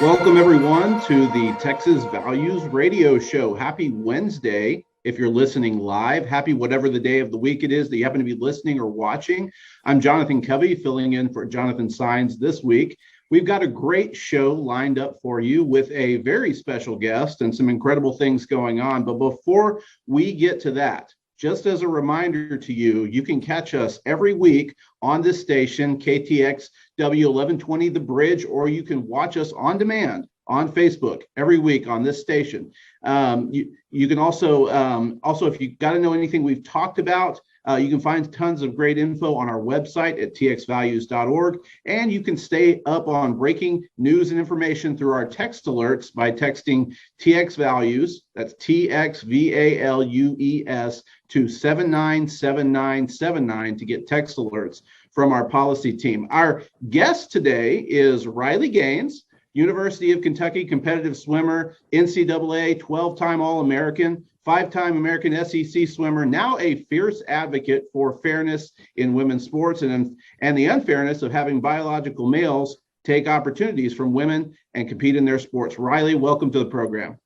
Welcome, everyone, to the Texas Values Radio Show. Happy Wednesday. If you're listening live, happy whatever the day of the week it is that you happen to be listening or watching. I'm Jonathan Covey, filling in for Jonathan Sines this week. We've got a great show lined up for you with a very special guest and some incredible things going on. But before we get to that, just as a reminder to you, you can catch us every week on this station, KTXW 1120 The Bridge, or you can watch us on demand on Facebook every week on this station. You can also if you got to know anything we've talked about, you can find tons of great info on our website at txvalues.org, and you can stay up on breaking news and information through our text alerts by texting TX Values, that's TXVALUES, to 797979 to get text alerts from our policy team. Our guest today is Riley Gaines, University of Kentucky competitive swimmer, NCAA 12-time All-American, 5-time American SEC swimmer, now a fierce advocate for fairness in women's sports and the unfairness of having biological males take opportunities from women and compete in their sports. Riley, welcome to the program.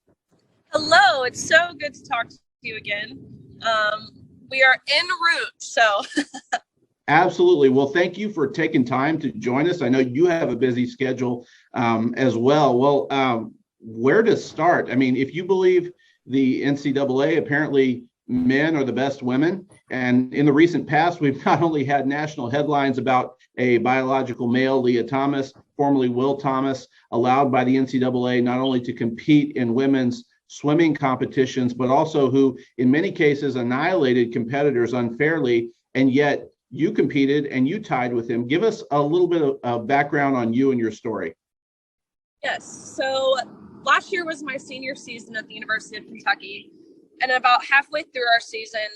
Hello, it's so good to talk to you again. We are en route, so. Absolutely. Well, thank you for taking time to join us. I know you have a busy schedule as well. Well, where to start? I mean, if you believe the NCAA, apparently men are the best women. And in the recent past, we've not only had national headlines about a biological male, Leah Thomas, formerly Will Thomas, allowed by the NCAA not only to compete in women's swimming competitions, but also who in many cases annihilated competitors unfairly, and yet you competed and you tied with him. Give us a little bit of background on you and your story. Yes, so last year was my senior season at the University of Kentucky, and about halfway through our season,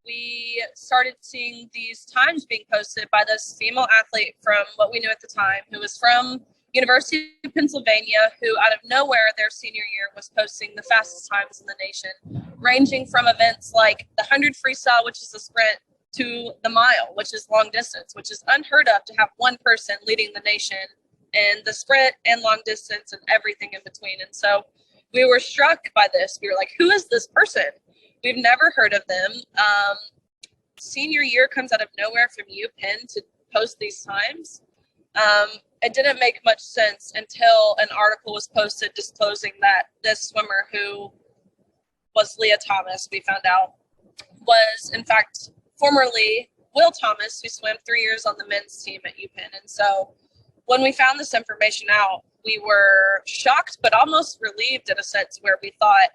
we started seeing these times being posted by this female athlete from what we knew at the time, who was from University of Pennsylvania, who out of nowhere their senior year was posting the fastest times in the nation, ranging from events like the 100 freestyle, which is a sprint, to the mile, which is long distance, which is unheard of to have one person leading the nation in the sprint and long distance and everything in between. And so we were struck by this. We were like, who is this person? We've never heard of them. Senior year comes out of nowhere from UPenn to post these times. It didn't make much sense until an article was posted disclosing that this swimmer, who was Leah Thomas, we found out, was in fact formerly Will Thomas, who swam 3 years on the men's team at UPenn. And so when we found this information out, we were shocked, but almost relieved in a sense, where we thought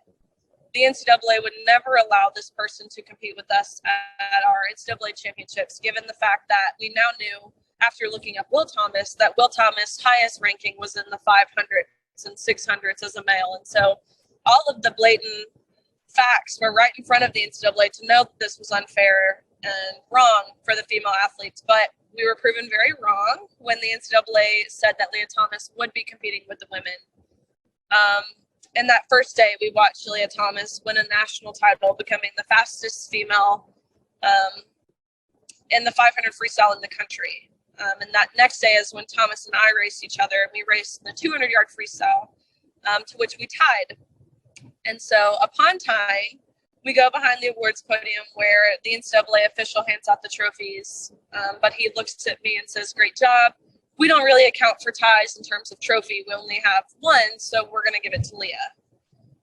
the NCAA would never allow this person to compete with us at our NCAA championships, given the fact that we now knew, after looking up Will Thomas, that Will Thomas' highest ranking was in the 500s and 600s as a male. And so all of the blatant facts were right in front of the NCAA to know that this was unfair and wrong for the female athletes. But we were proven very wrong when the NCAA said that Leah Thomas would be competing with the women. And that first day, we watched Leah Thomas win a national title, becoming the fastest female in the 500 freestyle in the country. And that next day is when Thomas and I raced each other. We raced the 200-yard freestyle, to which we tied. And so upon tying, we go behind the awards podium where the NCAA official hands out the trophies. But he looks at me and says, "Great job. We don't really account for ties in terms of trophy. We only have one, so we're going to give it to Leah."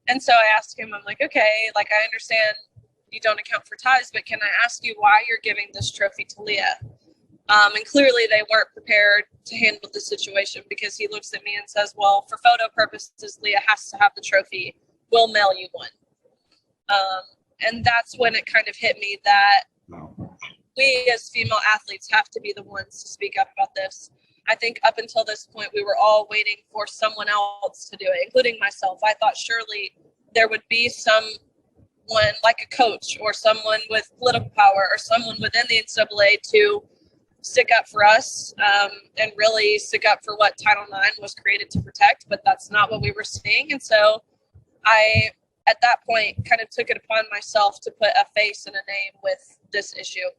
And so I asked him, I'm like, okay, like, I understand you don't account for ties, but can I ask you why you're giving this trophy to Leah? And clearly they weren't prepared to handle the situation, because he looks at me and says, well, for photo purposes, Leah has to have the trophy. We'll mail you one. And that's when it kind of hit me that we as female athletes have to be the ones to speak up about this. I think up until this point, we were all waiting for someone else to do it, including myself. I thought surely there would be someone like a coach or someone with political power or someone within the NCAA to stick up for us and really stick up for what Title IX was created to protect, but that's not what we were seeing. And so I, at that point, kind of took it upon myself to put a face and a name with this issue.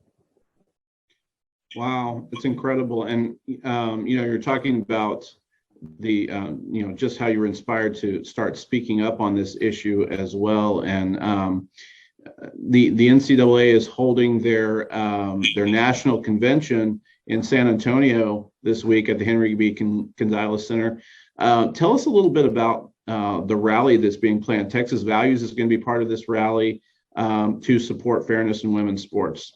Wow, it's incredible. And, you're talking about just how you were inspired to start speaking up on this issue as well. And the NCAA is holding their national convention in San Antonio this week at the Henry B. Gonzalez Center. Tell us a little bit about the rally that's being planned. Texas Values is going to be part of this rally to support fairness in women's sports.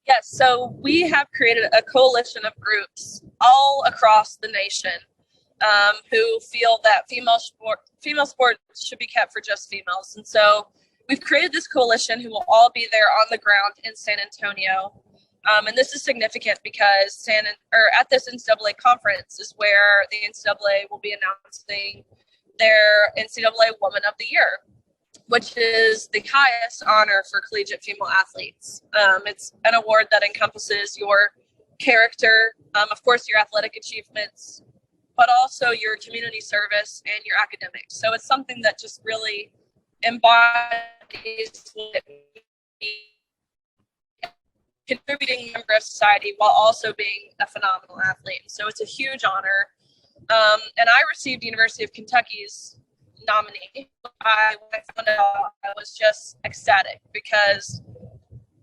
Yes, so we have created a coalition of groups all across the nation who feel that female sports should be kept for just females. And so we've created this coalition who will all be there on the ground in San Antonio. And this is significant because at this NCAA conference is where the NCAA will be announcing their NCAA Woman of the Year, which is the highest honor for collegiate female athletes. It's an award that encompasses your character, of course, your athletic achievements, but also your community service and your academics. So it's something that just really embodies contributing member of society while also being a phenomenal athlete. So it's a huge honor. And I received University of Kentucky's nominee. When I found out, I was just ecstatic because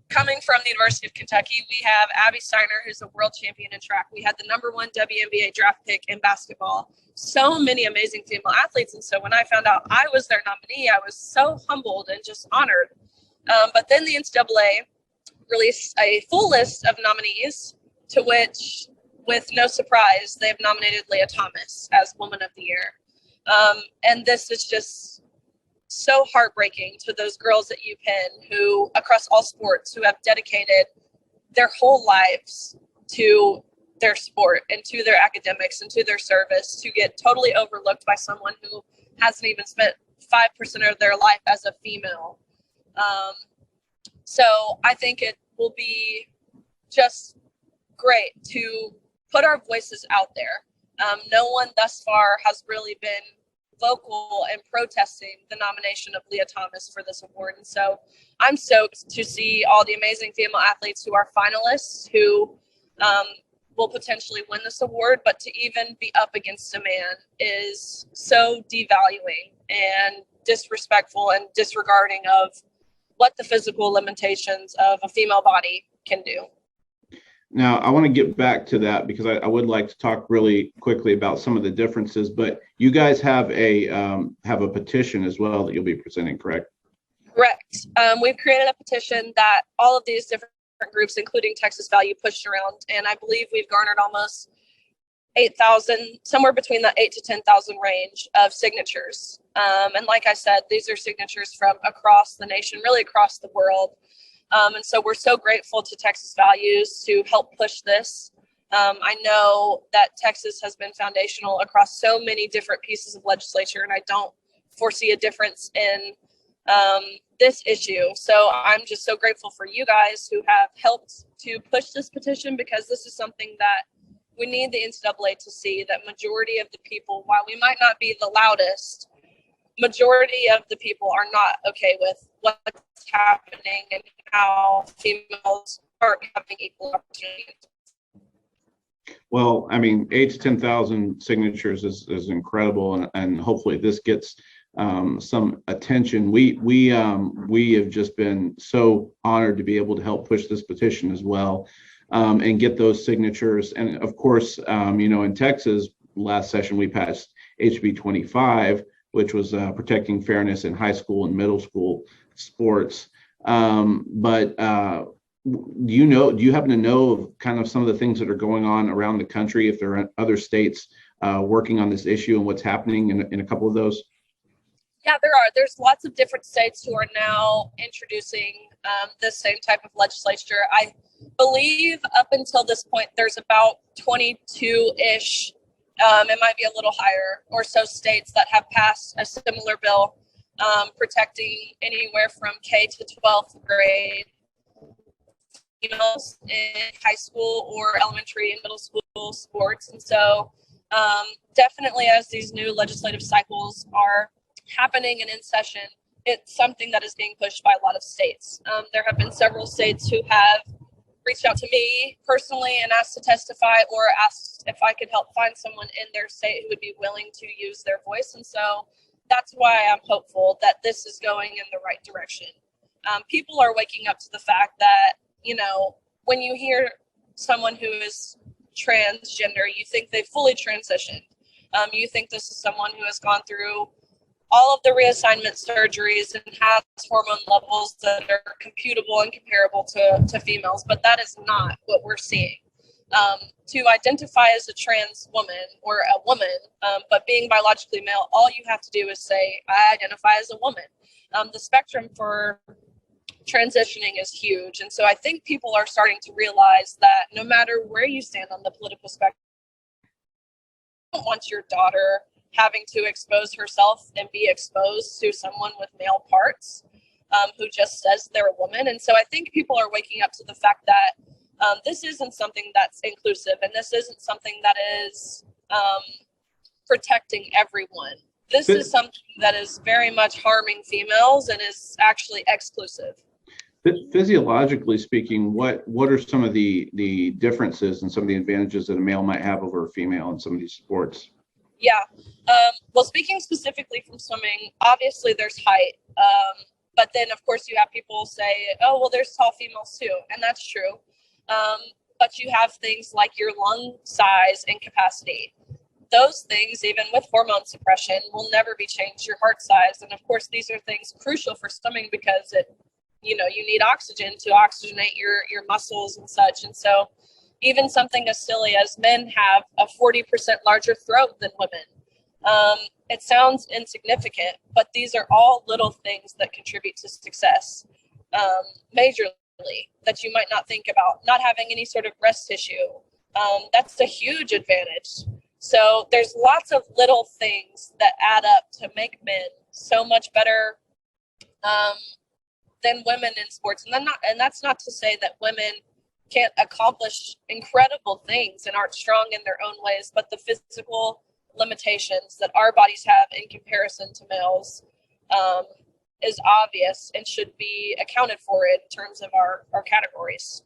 coming from the University of Kentucky, we have Abby Steiner, who's a world champion in track. We had the #1 WNBA draft pick in basketball. So many amazing female athletes. And so when I found out I was their nominee, I was so humbled and just honored. But then the NCAA released a full list of nominees, to which, with no surprise, they've nominated Leah Thomas as Woman of the Year. And this is just so heartbreaking to those girls at UPenn who, across all sports, who have dedicated their whole lives to their sport and to their academics and to their service, to get totally overlooked by someone who hasn't even spent 5% of their life as a female. So I think it will be just great to put our voices out there. No one thus far has really been vocal and protesting the nomination of Leah Thomas for this award. And so I'm stoked to see all the amazing female athletes who are finalists who will potentially win this award, but to even be up against a man is so devaluing and disrespectful and disregarding of what the physical limitations of a female body can do. Now, I want to get back to that because I would like to talk really quickly about some of the differences, but you guys have a petition as well that you'll be presenting, correct? Correct. We've created a petition that all of these different groups, including Texas Value, pushed around, and I believe we've garnered almost 8,000, somewhere between the 8,000 to 10,000 range of signatures. And like I said, these are signatures from across the nation, really across the world. And so we're so grateful to Texas Values to help push this. I know that Texas has been foundational across so many different pieces of legislature, and I don't foresee a difference in this issue. So I'm just so grateful for you guys who have helped to push this petition, because this is something that we need the NCAA to see, that majority of the people, while we might not be the loudest, majority of the people are not okay with what's happening and how females aren't having equal opportunities. Well, I mean, 8,000 to 10,000 signatures is incredible, and hopefully this gets some attention. We have just been so honored to be able to help push this petition as well, and get those signatures. And of course, in Texas, last session we passed HB 25, which was protecting fairness in high school and middle school sports. But do you happen to know of kind of some of the things that are going on around the country, if there are other states working on this issue and what's happening in a couple of those? Yeah, there are. There's lots of different states who are now introducing the same type of legislature. I believe up until this point, there's about 22-ish, it might be a little higher, or so states that have passed a similar bill protecting anywhere from K to 12th grade females in high school or elementary and middle school sports. And so definitely as these new legislative cycles are happening and in session, it's something that is being pushed by a lot of states. There have been several states who have reached out to me personally and asked to testify, or asked if I could help find someone in their state who would be willing to use their voice. And so that's why I'm hopeful that this is going in the right direction. People are waking up to the fact that, you know, when you hear someone who is transgender, you think they fully transitioned. You think this is someone who has gone through all of the reassignment surgeries and has hormone levels that are computable and comparable to females, but that is not what we're seeing. To identify as a trans woman or a woman, but being biologically male, all you have to do is say, I identify as a woman. The spectrum for transitioning is huge. And so I think people are starting to realize that no matter where you stand on the political spectrum, you don't want your daughter having to expose herself and be exposed to someone with male parts who just says they're a woman. And so I think people are waking up to the fact that this isn't something that's inclusive, and this isn't something that is protecting everyone. This is something that is very much harming females and is actually exclusive. Physiologically speaking, what are some of the differences and some of the advantages that a male might have over a female in some of these sports? Yeah. Well, speaking specifically from swimming, obviously there's height. But then, of course, you have people say, oh, well, there's tall females too. And that's true. But you have things like your lung size and capacity. Those things, even with hormone suppression, will never be changed. Your heart size. And of course, these are things crucial for swimming because you need oxygen to oxygenate your muscles and such. And so even something as silly as men have a 40% larger throat than women. It sounds insignificant, but these are all little things that contribute to success majorly that you might not think about. Not having any sort of breast tissue, that's a huge advantage. So there's lots of little things that add up to make men so much better than women in sports. And that's not to say that women can't accomplish incredible things and aren't strong in their own ways, but the physical limitations that our bodies have in comparison to males is obvious and should be accounted for in terms of our categories.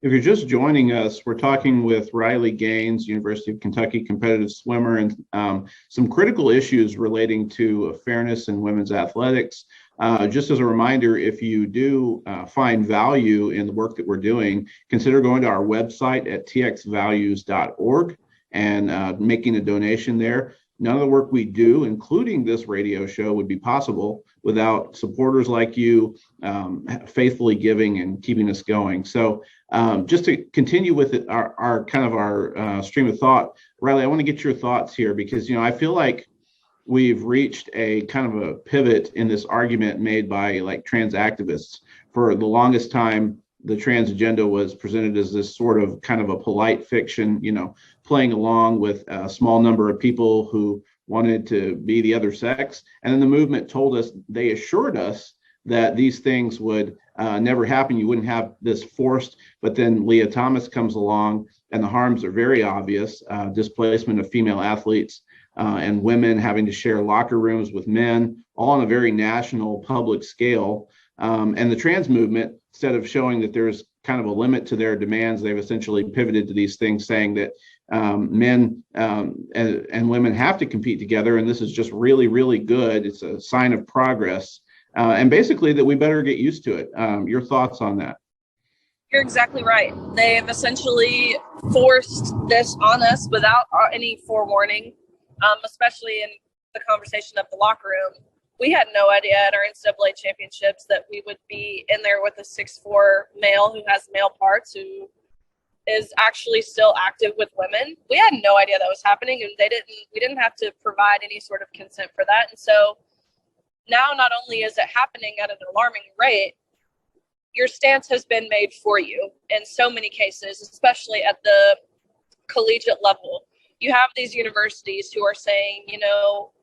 If you're just joining us, we're talking with Riley Gaines, University of Kentucky competitive swimmer, and some critical issues relating to fairness in women's athletics. Just as a reminder, if you do find value in the work that we're doing, consider going to our website at txvalues.org and making a donation there. None of the work we do, including this radio show, would be possible without supporters like you faithfully giving and keeping us going. So just to continue with our stream of thought, Riley, I want to get your thoughts here because, I feel like we've reached a kind of a pivot in this argument made by like trans activists. For the longest time, the trans agenda was presented as this sort of kind of a polite fiction, playing along with a small number of people who wanted to be the other sex. And then the movement told us, they assured us that these things would never happen. You wouldn't have this forced, but then Leah Thomas comes along and the harms are very obvious. Displacement of female athletes and women having to share locker rooms with men, all on a very national public scale. And the trans movement, instead of showing that there's kind of a limit to their demands, they've essentially pivoted to these things saying that men and women have to compete together. And this is just really, really good. It's a sign of progress. And basically that we better get used to it. Your thoughts on that? You're exactly right. They've essentially forced this on us without any forewarning, especially in the conversation of the locker room. We had no idea at our NCAA championships that we would be in there with a 6'4" male who has male parts, who is actually still active with women. We had no idea that was happening, and we didn't have to provide any sort of consent for that. And so now not only is it happening at an alarming rate, your stance has been made for you in so many cases, especially at the collegiate level. You have these universities who are saying,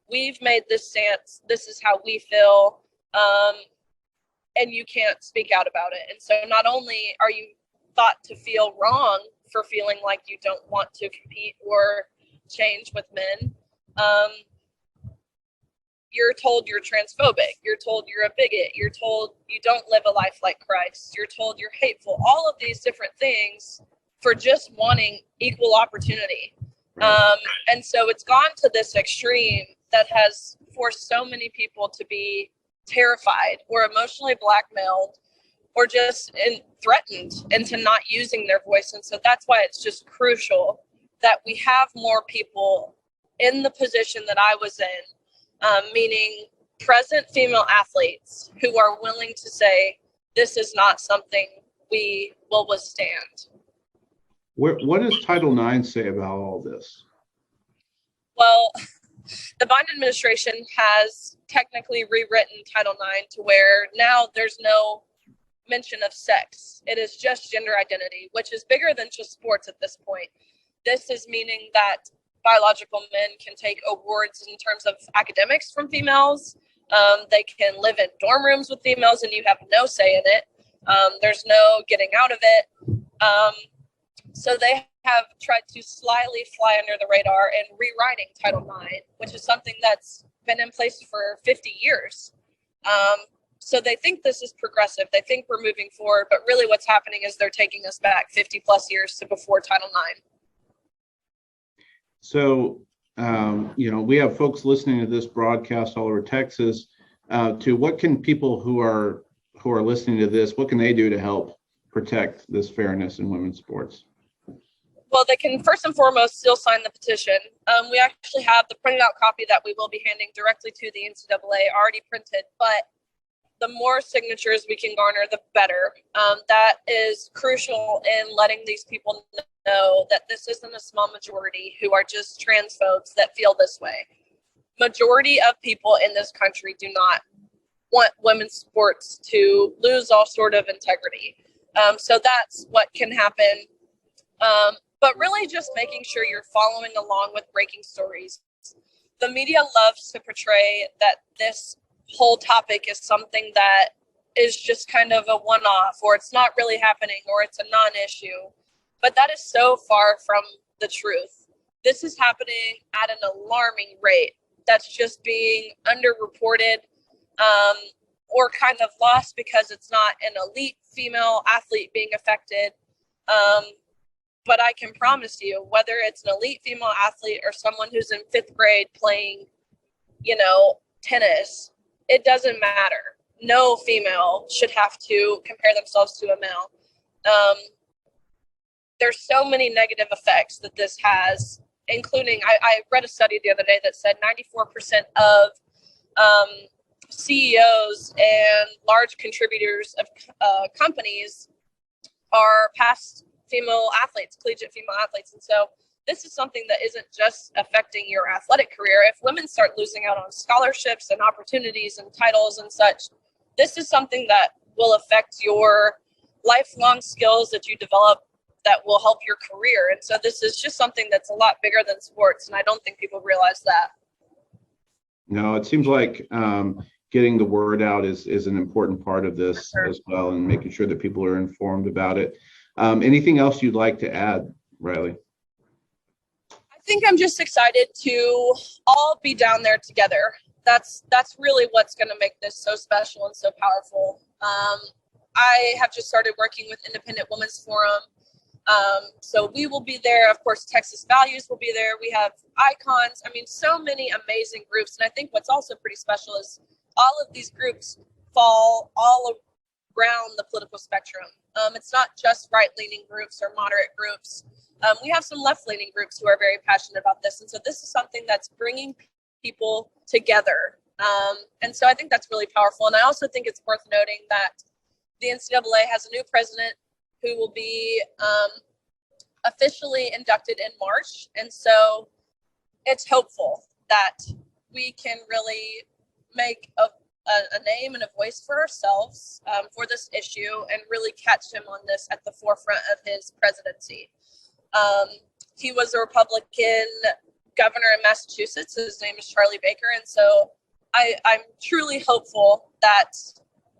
we've made this stance, this is how we feel, and you can't speak out about it. And so not only are you thought to feel wrong for feeling like you don't want to compete or change with men, you're told you're transphobic, you're told you're a bigot, you're told you don't live a life like Christ, you're told you're hateful, all of these different things for just wanting equal opportunity. And so it's gone to this extreme that has forced so many people to be terrified or emotionally blackmailed or just threatened into not using their voice. And so that's why it's just crucial that we have more people in the position that I was in, meaning present female athletes who are willing to say, this is not something we will withstand. What does Title IX say about all this? Well, the Biden administration has technically rewritten Title IX to where now there's no mention of sex. It is just gender identity, which is bigger than just sports at this point. This is meaning that biological men can take awards in terms of academics from females. They can live in dorm rooms with females and you have no say in it. There's no getting out of it. So they have tried to slyly fly under the radar and rewriting Title IX, which is something that's been in place for 50 years. So they think this is progressive. They think we're moving forward, but really what's happening is they're taking us back 50 plus years to before Title IX. So, we have folks listening to this broadcast all over Texas. What can people who are listening to this, what can they do to help protect this fairness in women's sports? Well, they can first and foremost still sign the petition. We actually have the printed out copy that we will be handing directly to the NCAA already printed, but the more signatures we can garner, the better. That is crucial in letting these people know that this isn't a small majority who are just transphobes that feel this way. Majority of people in this country do not want women's sports to lose all sort of integrity. So that's what can happen. But really just making sure you're following along with breaking stories. The media loves to portray that this whole topic is something that is just kind of a one-off, or it's not really happening, or it's a non-issue. But that is so far from the truth. This is happening at an alarming rate that's just being underreported, or kind of lost because it's not an elite female athlete being affected. But I can promise you, whether it's an elite female athlete or someone who's in 5th grade playing, tennis, it doesn't matter. No female should have to compare themselves to a male. There's so many negative effects that this has, including, I read a study the other day that said 94% of CEOs and large contributors of companies are past female athletes, collegiate female athletes. And so this is something that isn't just affecting your athletic career. If women start losing out on scholarships and opportunities and titles and such, this is something that will affect your lifelong skills that you develop that will help your career. And so this is just something that's a lot bigger than sports. And I don't think people realize that. No, it seems like getting the word out is an important part of this as well, and making sure that people are informed about it. Anything else you'd like to add, Riley? I think I'm just excited to all be down there together. That's really what's going to make this so special and so powerful. I have just started working with Independent Women's Forum. So we will be there. Of course, Texas Values will be there. We have icons. I mean, so many amazing groups. And I think what's also pretty special is all of these groups fall all around the political spectrum. It's not just right-leaning groups or moderate groups. We have some left-leaning groups who are very passionate about this. And so this is something that's bringing people together. And so I think that's really powerful. And I also think it's worth noting that the NCAA has a new president who will be officially inducted in March. And so it's hopeful that we can really make a name and a voice for ourselves for this issue and really catch him on this at the forefront of his presidency. He was a Republican governor in Massachusetts. His name is Charlie Baker. And so I'm truly hopeful that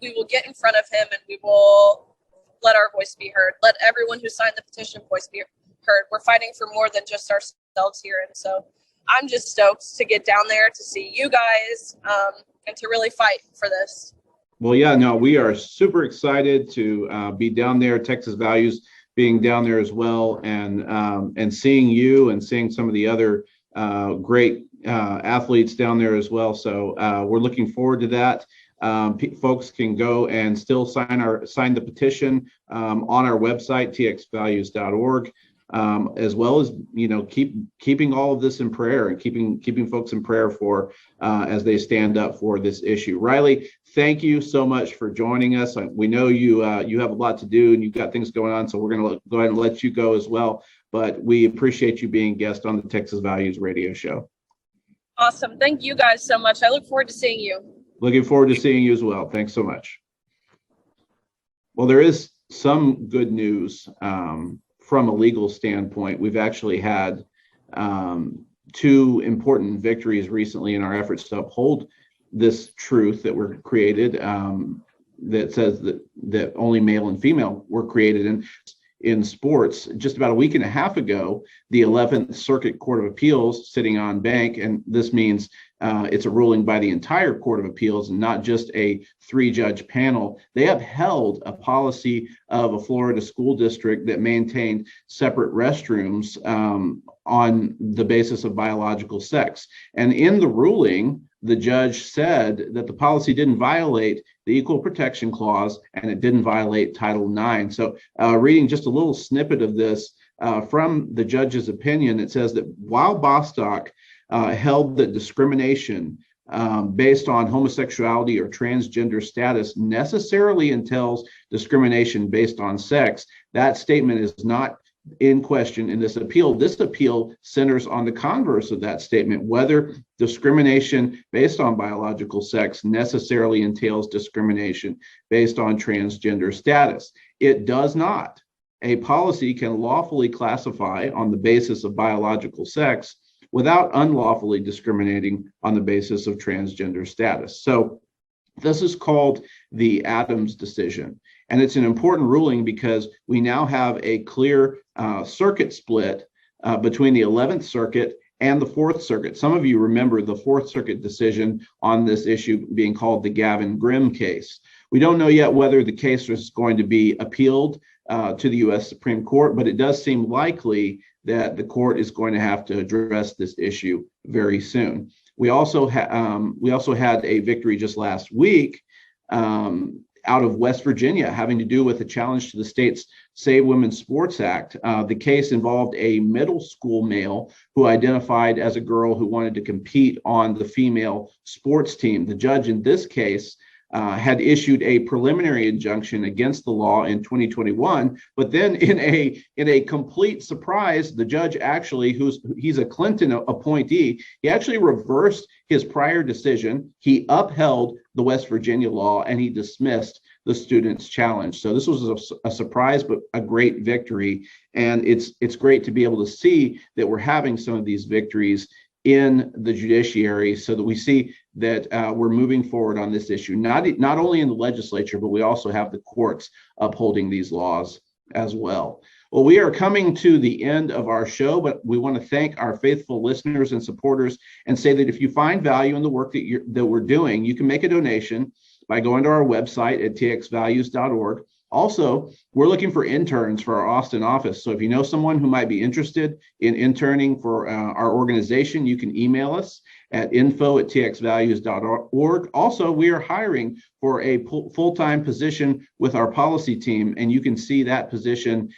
we will get in front of him and we will let our voice be heard. Let everyone who signed the petition voice be heard. We're fighting for more than just ourselves here. And so I'm just stoked to get down there to see you guys and to really fight for this. Well, yeah, no, we are super excited to be down there. Texas Values being down there as well, and seeing you and seeing some of the other great athletes down there as well. So we're looking forward to that. Folks can go and still sign the petition on our website, txvalues.org. As well as, keeping all of this in prayer and keeping folks in prayer for as they stand up for this issue. Riley, thank you so much for joining us. We know you have a lot to do and you've got things going on, so we're going to go ahead and let you go as well. But we appreciate you being a guest on the Texas Values Radio Show. Awesome. Thank you guys so much. I look forward to seeing you. Looking forward to seeing you as well. Thanks so much. Well, there is some good news. From a legal standpoint, we've actually had two important victories recently in our efforts to uphold this truth that we're created, that says that only male and female were created. And in sports, just about a week and a half ago, the 11th Circuit Court of Appeals, sitting on bank, and this means it's a ruling by the entire Court of Appeals and not just a 3-judge panel. They upheld a policy of a Florida school district that maintained separate restrooms on the basis of biological sex. And in the ruling, the judge said that the policy didn't violate the Equal Protection Clause and it didn't violate Title IX. So reading just a little snippet of this from the judge's opinion, it says that while Bostock held that discrimination based on homosexuality or transgender status necessarily entails discrimination based on sex, that statement is not in question in this appeal. This appeal centers on the converse of that statement, whether discrimination based on biological sex necessarily entails discrimination based on transgender status. It does not. A policy can lawfully classify on the basis of biological sex without unlawfully discriminating on the basis of transgender status. So this is called the Adams decision. And it's an important ruling because we now have a clear circuit split between the 11th Circuit and the 4th Circuit. Some of you remember the 4th Circuit decision on this issue being called the Gavin Grimm case. We don't know yet whether the case is going to be appealed to the U.S. Supreme Court, but it does seem likely that the court is going to have to address this issue very soon. We also had a victory just last week out of West Virginia having to do with a challenge to the state's Save Women's Sports Act. The case involved a middle school male who identified as a girl who wanted to compete on the female sports team. The judge in this case had issued a preliminary injunction against the law in 2021, but then in a complete surprise, the judge actually, he's a Clinton appointee, he actually reversed his prior decision. He upheld the West Virginia law and he dismissed the student's challenge. So this was a surprise, but a great victory. And it's great to be able to see that we're having some of these victories in the judiciary so that we see that we're moving forward on this issue, not only in the legislature, but we also have the courts upholding these laws as well. Well, we are coming to the end of our show, but we want to thank our faithful listeners and supporters and say that if you find value in the work that we're doing, you can make a donation by going to our website at txvalues.org. Also, we're looking for interns for our Austin office. So if you know someone who might be interested in interning for our organization, you can email us at info@txvalues.org. Also, we are hiring for a full-time position with our policy team, and you can see that position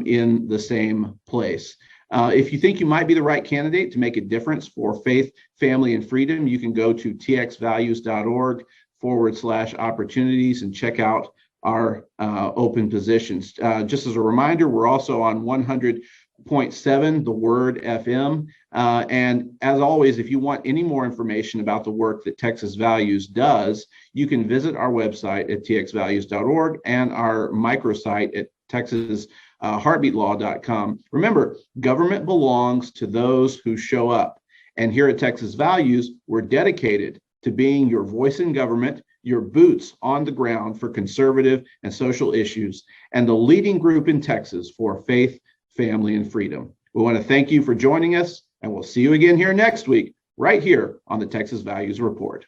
in the same place. If you think you might be the right candidate to make a difference for faith, family, and freedom, you can go to txvalues.org/opportunities and check out our open positions. Just as a reminder, we're also on 100.7 The Word FM. And as always, if you want any more information about the work that Texas Values does, you can visit our website at txvalues.org and our microsite at texasheartbeatlaw.com. Remember, government belongs to those who show up. And here at Texas Values, we're dedicated to being your voice in government, your boots on the ground for conservative and social issues, and the leading group in Texas for faith, family, and freedom. We want to thank you for joining us, And we'll see you again here next week, right here on the Texas Values Report.